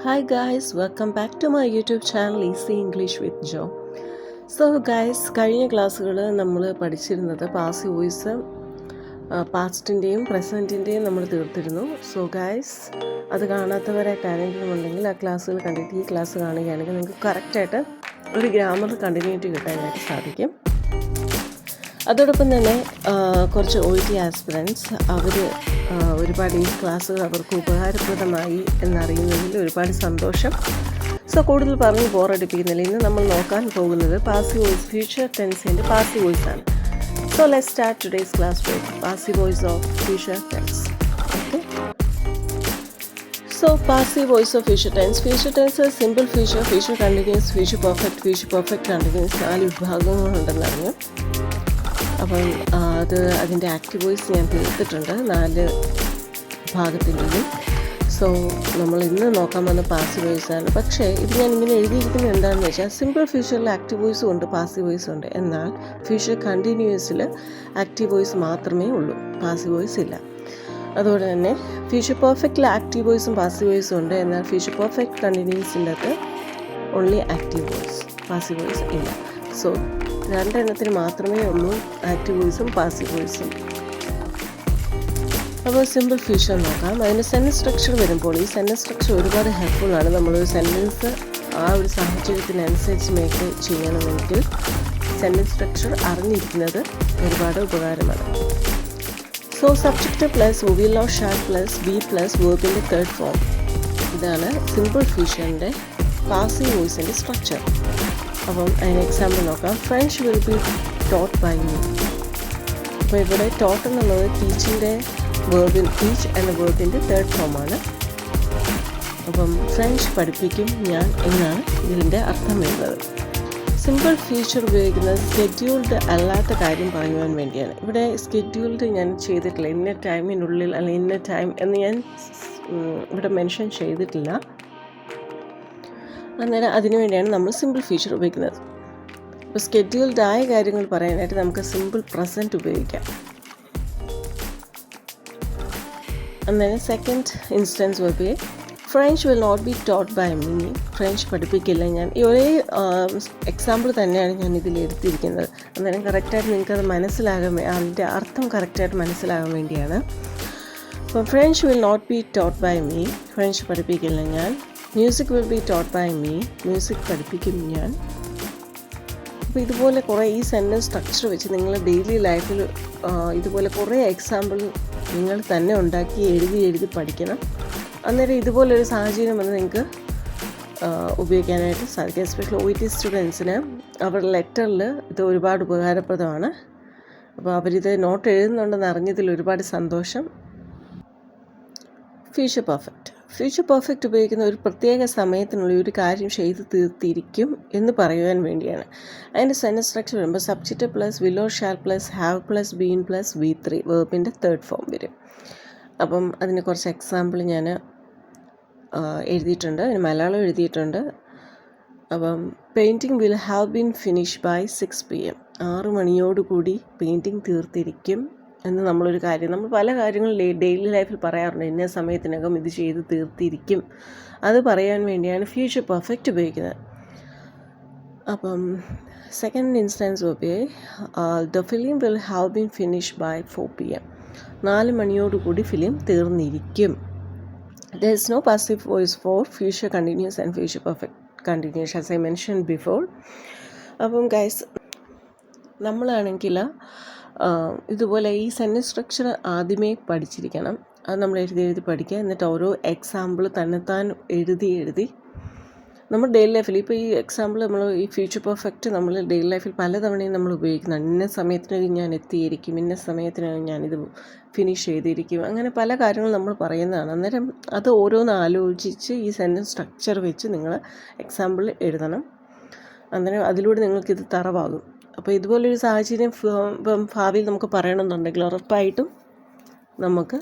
Hi guys, welcome back to my YouTube channel Easy English with Joe. So guys, കഴിഞ്ഞ ക്ലാസ്സുകൾ നമ്മൾ പഠിച്ചിരുന്നത് passive voice പാസ്റ്റിൻ്റെയും പ്രസൻറ്റിൻ്റെയും നമ്മൾ തീർത്തിരുന്നു. So guys, അത് കാണാത്തവരായിട്ട് ആരെങ്കിലും ഉണ്ടെങ്കിൽ ആ ക്ലാസ്സുകൾ കണ്ടിട്ട് ഈ ക്ലാസ് കാണുകയാണെങ്കിൽ നിങ്ങൾക്ക് കറക്റ്റായിട്ട് ഒരു ഗ്രാമർ കണ്ടിന്യൂറ്റി കിട്ടാനായിട്ട് സാധിക്കും. അതോടൊപ്പം തന്നെ കുറച്ച് OET ആസ്പിറൻസ് അവർ ഒരുപാട് ഈ ക്ലാസ്സുകൾ അവർക്ക് ഉപകാരപ്രദമായി എന്നറിയുന്നതിൽ ഒരുപാട് സന്തോഷം. സോ കൂടുതൽ പറഞ്ഞ് ബോറടിപ്പിക്കുന്നില്ല. ഇന്ന് നമ്മൾ നോക്കാൻ പോകുന്നത് പാസീവ് വോയിസ്, ഫ്യൂച്ചർ ടെൻസിൻ്റെ പാസീവ് വോയിസ് ആണ്. So let's start today's class with passive voice of future tense. Okay, so passive voice of future tense. Future tense simple future, future continuous, future perfect continuous 4 വിഭാഗങ്ങളുണ്ടെന്നറിഞ്ഞു. അപ്പം അതിൻ്റെ active voice ഞാൻ തീർത്തിട്ടുണ്ട് 4 ഭാഗത്തിൻ്റെയും. So നമ്മൾ ഇന്ന് നോക്കാൻ വന്ന passive voice ആണ്. പക്ഷേ ഇത് ഞാൻ ഇങ്ങനെ എഴുതിയിരിക്കുന്നത് എന്താണെന്ന് വെച്ചാൽ സിമ്പിൾ ഫ്യൂച്ചറിൽ ആക്റ്റീവ് വോയിസും ഉണ്ട്, പാസീവ് വോയിസും ഉണ്ട്. എന്നാൽ ഫ്യൂച്ചർ കണ്ടിന്യൂസിൽ ആക്റ്റീവ് വോയിസ് മാത്രമേ ഉള്ളൂ, പാസീവ് വോയിസ് ഇല്ല. അതുപോലെ തന്നെ ഫ്യൂച്ചർ പെർഫെക്റ്റിൽ ആക്റ്റീവ് വോയിസും പാസീവ് വോയിസും ഉണ്ട്. എന്നാൽ ഫ്യൂച്ചർ പെർഫെക്റ്റ് കണ്ടിന്യൂസിൻ്റെ അകത്ത് only active voice, passive voice ഇല്ല. സോ 2 എണ്ണത്തിന് മാത്രമേ ഉള്ളൂ ആക്റ്റീവ് വോയിസും പാസീവ് വോയിസും. അപ്പോൾ സിമ്പിൾ ഫ്യൂച്ചർ നോക്കാം. അതിന് സെൻറ്റൻസ് സ്ട്രക്ചർ വരുമ്പോൾ ഈ സെൻറ്റൻസ് സ്ട്രക്ചർ ഒരുപാട് ഹെൽപ്ഫുള്ളാണ്. നമ്മളൊരു സെൻറ്റൻസ് ആ ഒരു സാഹചര്യത്തിനനുസരിച്ച് മേക്ക് ചെയ്യണമെങ്കിൽ സെൻറ്റൻസ് സ്ട്രക്ചർ അറിഞ്ഞിരിക്കുന്നത് ഒരുപാട് ഉപകാരമാണ്. So subject plus will or shall plus be plus വേർബിൻ്റെ തേർഡ് ഫോം, ഇതാണ് സിമ്പിൾ ഫ്യൂച്ചറിൻ്റെ പാസീവ് വോയിസിൻ്റെ സ്ട്രക്ചർ. അപ്പം അതിന് എക്സാമ്പിൾ നോക്കാം. French will be taught by me. അപ്പോൾ ഇവിടെ ടോട്ട് എന്നുള്ളത് ടീച്ചിൻ്റെ ടീച്ച് എന്ന വേർബിൻ്റെ തേർഡ് ഫോമാണ്. അപ്പം ഫ്രഞ്ച് പഠിപ്പിക്കും ഞാൻ എന്നാണ് ഇതിൻ്റെ അർത്ഥം വരുന്നത്. സിമ്പിൾ ഫ്യൂച്ചർ ഉപയോഗിക്കുന്നത് സ്കെഡ്യൂൾഡ് അല്ലാത്ത കാര്യം പറയുവാൻ വേണ്ടിയാണ്. ഇവിടെ സ്കെഡ്യൂൾഡ് ഞാൻ ചെയ്തിട്ടില്ല, ഇന്ന ടൈമിനുള്ളിൽ അല്ലെങ്കിൽ ഇന്ന ടൈം എന്ന് ഞാൻ ഇവിടെ മെൻഷൻ ചെയ്തിട്ടില്ല. അന്നേരം അതിനു വേണ്ടിയാണ് നമ്മൾ സിമ്പിൾ ഫ്യൂച്ചർ ഉപയോഗിക്കുന്നത്. അപ്പോൾ സ്കെഡ്യൂൾഡ് ആയ കാര്യങ്ങൾ പറയാനായിട്ട് നമുക്ക് സിമ്പിൾ പ്രസൻറ്റ് ഉപയോഗിക്കാം. അന്നേരം second instance web French will not be taught by me. French പഠിപ്പിക്കില്ല ഞാൻ. ഈ ഒരേ എക്സാമ്പിൾ തന്നെയാണ് ഞാൻ ഇതിൽ എടുത്തിരിക്കുന്നത്. അന്നേരം കറക്റ്റായിട്ട് നിങ്ങൾക്കത് മനസ്സിലാകാൻ, അതിൻ്റെ അർത്ഥം കറക്റ്റായിട്ട് മനസ്സിലാകാൻ വേണ്ടിയാണ്. അപ്പോൾ French will not be taught by me, French പഠിപ്പിക്കില്ല ഞാൻ. Music will be taught by me, music പഠിപ്പിക്കും ഞാൻ. അപ്പോൾ ഇതുപോലെ കുറേ ഈ സെൻറ്റൻസ് സ്ട്രക്ചർ വെച്ച് നിങ്ങൾ ഡെയിലി ലൈഫിൽ ഇതുപോലെ കുറേ എക്സാമ്പിൾ നിങ്ങൾ തന്നെ ഉണ്ടാക്കി എഴുതി പഠിക്കണം. അന്നേരം ഇതുപോലൊരു സാഹചര്യം വന്ന് നിങ്ങൾക്ക് ഉപയോഗിക്കാനായിട്ട് സാധിക്കും. എസ്പെഷ്യലി OET സ്റ്റുഡൻസിന് അവരുടെ ലെറ്ററിൽ ഇത് ഒരുപാട് ഉപകാരപ്രദമാണ്. അപ്പോൾ അവരിത് നോട്ട് എഴുതുന്നുണ്ടെന്ന് അറിഞ്ഞതിൽ ഒരുപാട് സന്തോഷം. ഫ്യൂച്ചർ പെർഫെക്റ്റ് ഉപയോഗിക്കുന്ന ഒരു പ്രത്യേക സമയത്തിനുള്ളിൽ ഒരു കാര്യം ചെയ്ത് തീർത്തിരിക്കും എന്ന് പറയുവാൻ വേണ്ടിയാണ്. അതിൻ്റെ സെൻറ്റൻസ് സ്ട്രക്ചർ വരുമ്പോൾ subject plus will or shall plus have plus been plus V3 വേർബിൻ്റെ തേർഡ് ഫോം വരും. അപ്പം അതിന് കുറച്ച് എക്സാമ്പിൾ ഞാൻ എഴുതിയിട്ടുണ്ട്, അതിന് മലയാളം എഴുതിയിട്ടുണ്ട്. അപ്പം painting will have been finish by 6 PM. 6 മണിയോടുകൂടി പെയിൻറ്റിങ് തീർത്തിരിക്കും എന്ന് നമ്മൾ പല കാര്യങ്ങളും ഡെയിലി ലൈഫിൽ പറയാറുണ്ട്. ഇന്ന സമയത്തിനകം ഇത് ചെയ്ത് തീർത്തിരിക്കും. അത് പറയാൻ വേണ്ടിയാണ് ഫ്യൂച്ചർ പെർഫെക്റ്റ് ഉപയോഗിക്കുന്നത്. അപ്പം second instance the film will have been finish by 4 PM. 4 മണിയോടുകൂടി ഫിലിം തീർന്നിരിക്കും. There is no passive voice for future continuous and future perfect continuous as I mentioned before. അപ്പം ഗൈസ്, നമ്മളാണെങ്കിൽ ഇതുപോലെ ഈ സെൻറ്റൻസ് സ്ട്രക്ചർ ആദ്യമേ പഠിച്ചിരിക്കണം. അത് നമ്മൾ എഴുതി പഠിക്കുക. എന്നിട്ട് ഓരോ എക്സാമ്പിൾ തന്നെത്താൻ എഴുതി നമ്മൾ ഡെയിലി ലൈഫിൽ ഇപ്പോൾ ഈ എക്സാമ്പിൾ ഈ ഫ്യൂച്ചർ പെർഫെക്റ്റ് നമ്മൾ ഡെയിലി ലൈഫിൽ പലതവണയും നമ്മൾ ഉപയോഗിക്കുന്നതാണ്. ഇന്ന സമയത്തിനകം ഞാൻ എത്തിയിരിക്കും, ഇന്ന സമയത്തിനകം ഞാനിത് ഫിനിഷ് ചെയ്തിരിക്കും, അങ്ങനെ പല കാര്യങ്ങളും നമ്മൾ പറയുന്നതാണ്. അന്നേരം അത് ഓരോന്ന് ആലോചിച്ച് ഈ സെൻറ്റൻസ് സ്ട്രക്ചർ വെച്ച് നിങ്ങൾ എക്സാമ്പിൾ എഴുതണം. അന്നേരം അതിലൂടെ നിങ്ങൾക്കിത് തറവാകും. അപ്പോൾ ഇതുപോലൊരു സാഹചര്യം ഭാവിയിൽ നമുക്ക് പറയണമെന്നുണ്ടെങ്കിൽ ഉറപ്പായിട്ടും നമുക്ക്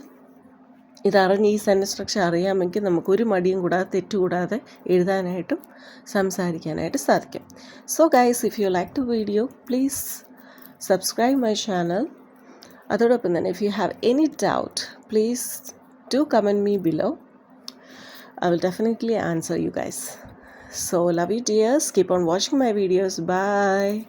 ഇതറിഞ്ഞ് ഈ സെൻറ്റൻസ് സ്ട്രക്ചർ അറിയാമെങ്കിൽ നമുക്കൊരു മടിയും കൂടാതെ തെറ്റുകൂടാതെ എഴുതാനായിട്ടും സംസാരിക്കാനായിട്ട് സാധിക്കും. So guys, if you like the video please subscribe my channel. അതോടൊപ്പം തന്നെ if you have any doubt please do comment me below. I will definitely answer you guys. So love you dears. Keep on watching my videos. Bye.